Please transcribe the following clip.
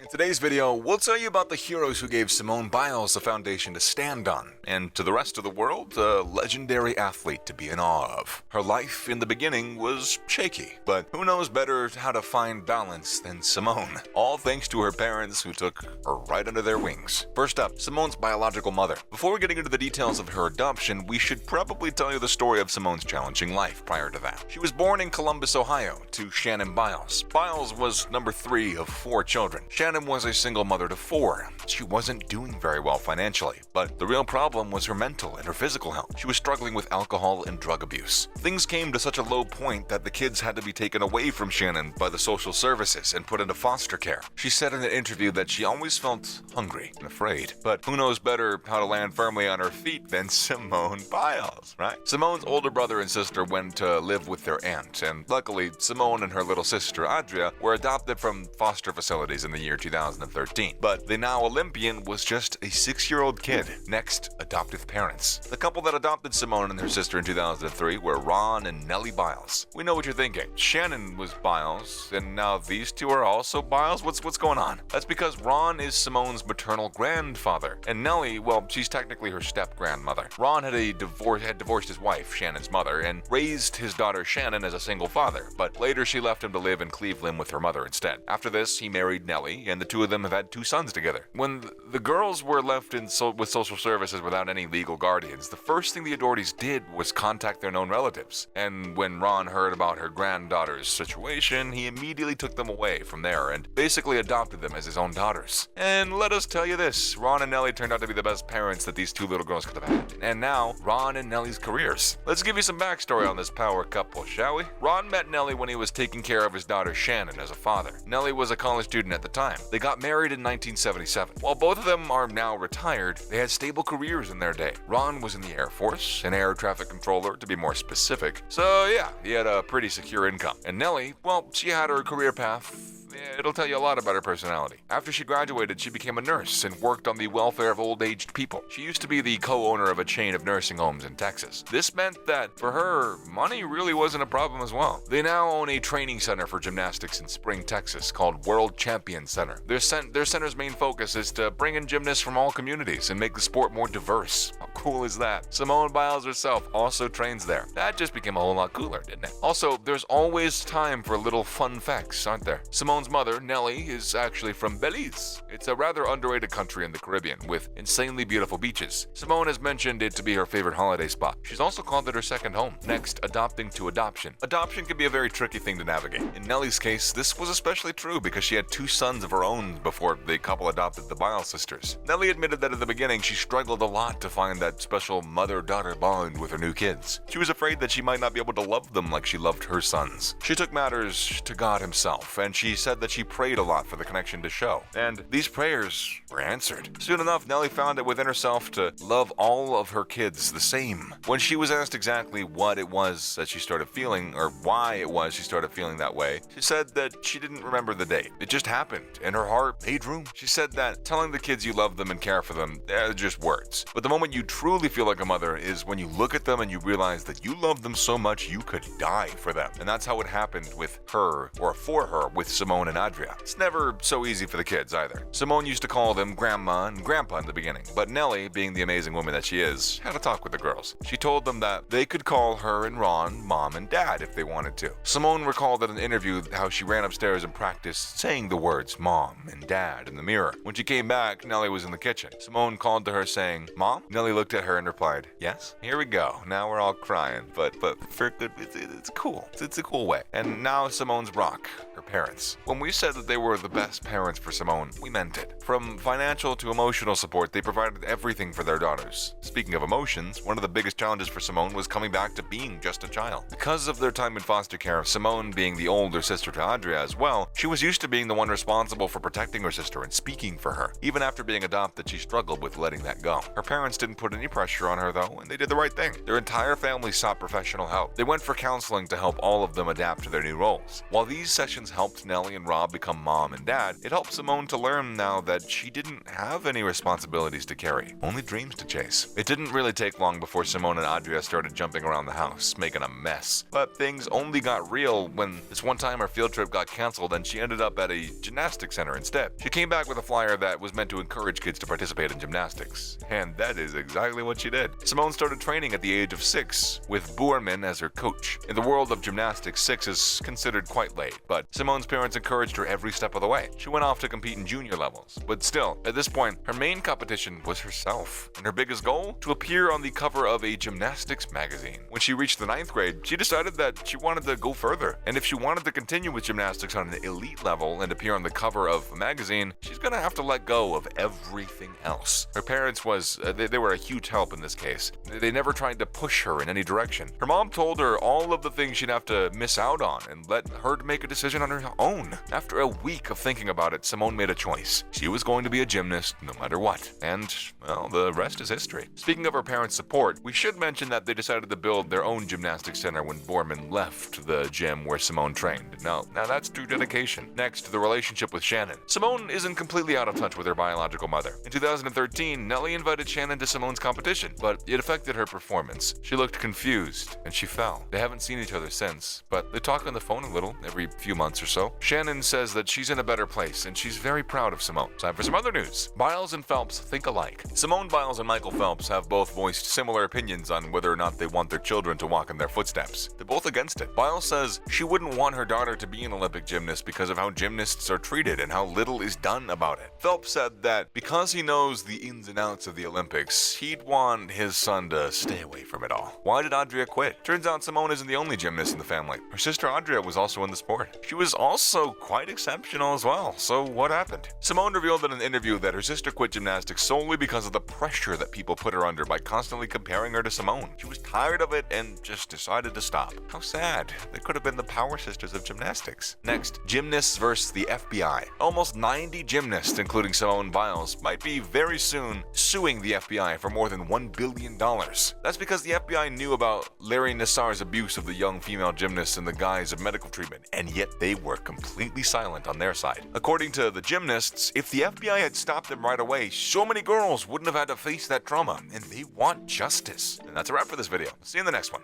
In today's video, we'll tell you about the heroes who gave Simone Biles a foundation to stand on, and to the rest of the world, a legendary athlete to be in awe of. Her life in the beginning was shaky, but who knows better how to find balance than Simone? All thanks to her parents who took her right under their wings. First up, Simone's biological mother. Before getting into the details of her adoption, we should probably tell you the story of Simone's challenging life prior to that. She was born in Columbus, Ohio, to Shannon Biles. Biles was number 3 of 4 children. Shannon was a single mother to 4. She wasn't doing very well financially, but the real problem was her mental and her physical health. She was struggling with alcohol and drug abuse. Things came to such a low point that the kids had to be taken away from Shannon by the social services and put into foster care. She said in an interview that she always felt hungry and afraid, but who knows better how to land firmly on her feet than Simone Biles, right? Simone's older brother and sister went to live with their aunt, and luckily Simone and her little sister Adria were adopted from foster facilities in the year 2013. But the now Olympian was just a 6-year-old kid. Next, adoptive parents. The couple that adopted Simone and her sister in 2003 were Ron and Nellie Biles. We know what you're thinking. Shannon was Biles, and now these two are also Biles? What's going on? That's because Ron is Simone's maternal grandfather, and Nellie, well, she's technically her step-grandmother. Ron had divorced his wife, Shannon's mother, and raised his daughter Shannon as a single father, but later she left him to live in Cleveland with her mother instead. After this, he married Nellie, and the two of them have had 2 sons together. When the girls were left with social services without any legal guardians, the first thing the authorities did was contact their known relatives. And when Ron heard about her granddaughter's situation, he immediately took them away from there and basically adopted them as his own daughters. And let us tell you this, Ron and Nellie turned out to be the best parents that these 2 little girls could have had. And now, Ron and Nellie's careers. Let's give you some backstory on this power couple, shall we? Ron met Nellie when he was taking care of his daughter Shannon as a father. Nellie was a college student at the time. They got married in 1977. While both of them are now retired, they had stable careers in their day. Ron was in the Air Force, an air traffic controller to be more specific. So yeah, he had a pretty secure income. And Nellie, well, she had her career path. It'll tell you a lot about her personality. After she graduated, she became a nurse and worked on the welfare of old-aged people. She used to be the co-owner of a chain of nursing homes in Texas. This meant that, for her, money really wasn't a problem as well. They now own a training center for gymnastics in Spring, Texas called World Champion Center. Their center's main focus is to bring in gymnasts from all communities and make the sport more diverse. How cool is that? Simone Biles herself also trains there. That just became a whole lot cooler, didn't it? Also, there's always time for little fun facts, aren't there? Simone's mother, Nellie, is actually from Belize. It's a rather underrated country in the Caribbean with insanely beautiful beaches. Simone has mentioned it to be her favorite holiday spot. She's also called it her second home. Next, adopting to adoption. Adoption can be a very tricky thing to navigate. In Nellie's case, this was especially true because she had 2 sons of her own before the couple adopted the Biles sisters. Nellie admitted that at the beginning she struggled a lot to find that special mother-daughter bond with her new kids. She was afraid that she might not be able to love them like she loved her sons. She took matters to God himself, and she said that she prayed a lot for the connection to show. And these prayers were answered. Soon enough, Nellie found it within herself to love all of her kids the same. When she was asked exactly what it was that she started feeling, or why it was she started feeling that way, she said that she didn't remember the date. It just happened, and her heart made room. She said that telling the kids you love them and care for them, they're just words. But the moment you truly feel like a mother is when you look at them and you realize that you love them so much you could die for them. And that's how it happened with her, or for her, with Simone and Adria. It's never so easy for the kids either. Simone used to call them Grandma and Grandpa in the beginning, but Nellie, being the amazing woman that she is, had a talk with the girls. She told them that they could call her and Ron Mom and Dad if they wanted to. Simone recalled in an interview how she ran upstairs and practiced saying the words Mom and Dad in the mirror. When she came back, Nellie was in the kitchen. Simone called to her saying, Mom? Nellie looked at her and replied, yes? Here we go. Now we're all crying, but for good, it's cool. It's a cool way. And now Simone's rock, her parents. When we said that they were the best parents for Simone, we meant it. From financial to emotional support, they provided everything for their daughters. Speaking of emotions, one of the biggest challenges for Simone was coming back to being just a child. Because of their time in foster care, Simone being the older sister to Adria as well, she was used to being the one responsible for protecting her sister and speaking for her. Even after being adopted, she struggled with letting that go. Her parents didn't put any pressure on her though, and they did the right thing. Their entire family sought professional help. They went for counseling to help all of them adapt to their new roles. While these sessions helped Nellie Nellie and Rob become mom and dad, it helped Simone to learn now that she didn't have any responsibilities to carry, only dreams to chase. It didn't really take long before Simone and Adria started jumping around the house, making a mess. But things only got real when this one time her field trip got canceled and she ended up at a gymnastics center instead. She came back with a flyer that was meant to encourage kids to participate in gymnastics. And that is exactly what she did. Simone started training at the age of 6, with Boorman as her coach. In the world of gymnastics, 6 is considered quite late, but Simone's parents encouraged her every step of the way. She went off to compete in junior levels, but still, at this point, her main competition was herself, and her biggest goal? To appear on the cover of a gymnastics magazine. When she reached the 9th grade, she decided that she wanted to go further, and if she wanted to continue with gymnastics on an elite level and appear on the cover of a magazine, she's gonna have to let go of everything else. Her parents they were a huge help in this case. They never tried to push her in any direction. Her mom told her all of the things she'd have to miss out on and let her make a decision on her own. After a week of thinking about it, Simone made a choice. She was going to be a gymnast no matter what. And, well, the rest is history. Speaking of her parents' support, we should mention that they decided to build their own gymnastics center when Boorman left the gym where Simone trained. Now that's true dedication. Next, the relationship with Shannon. Simone isn't completely out of touch with her biological mother. In 2013, Nellie invited Shannon to Simone's competition, but it affected her performance. She looked confused, and she fell. They haven't seen each other since, but they talk on the phone a little every few months or so. Shannon says that she's in a better place, and she's very proud of Simone. Time for some other news. Biles and Phelps think alike. Simone Biles and Michael Phelps have both voiced similar opinions on whether or not they want their children to walk in their footsteps. They're both against it. Biles says she wouldn't want her daughter to be an Olympic gymnast because of how gymnasts are treated and how little is done about it. Phelps said that because he knows the ins and outs of the Olympics, he'd want his son to stay away from it all. Why did Adria quit? Turns out Simone isn't the only gymnast in the family. Her sister Adria was also in the sport. She was also quite exceptional as well. So what happened? Simone revealed in an interview that her sister quit gymnastics solely because of the pressure that people put her under by constantly comparing her to Simone. She was tired of it and just decided to stop. How sad. They could have been the power sisters of gymnastics. Next, gymnasts versus the FBI. Almost 90 gymnasts, including Simone Biles, might be very soon suing the FBI for more than $1 billion. That's because the FBI knew about Larry Nassar's abuse of the young female gymnasts in the guise of medical treatment, and yet they were completely silent on their side. According to the gymnasts, if the FBI had stopped them right away, so many girls wouldn't have had to face that trauma, and they want justice. And that's a wrap for this video. See you in the next one.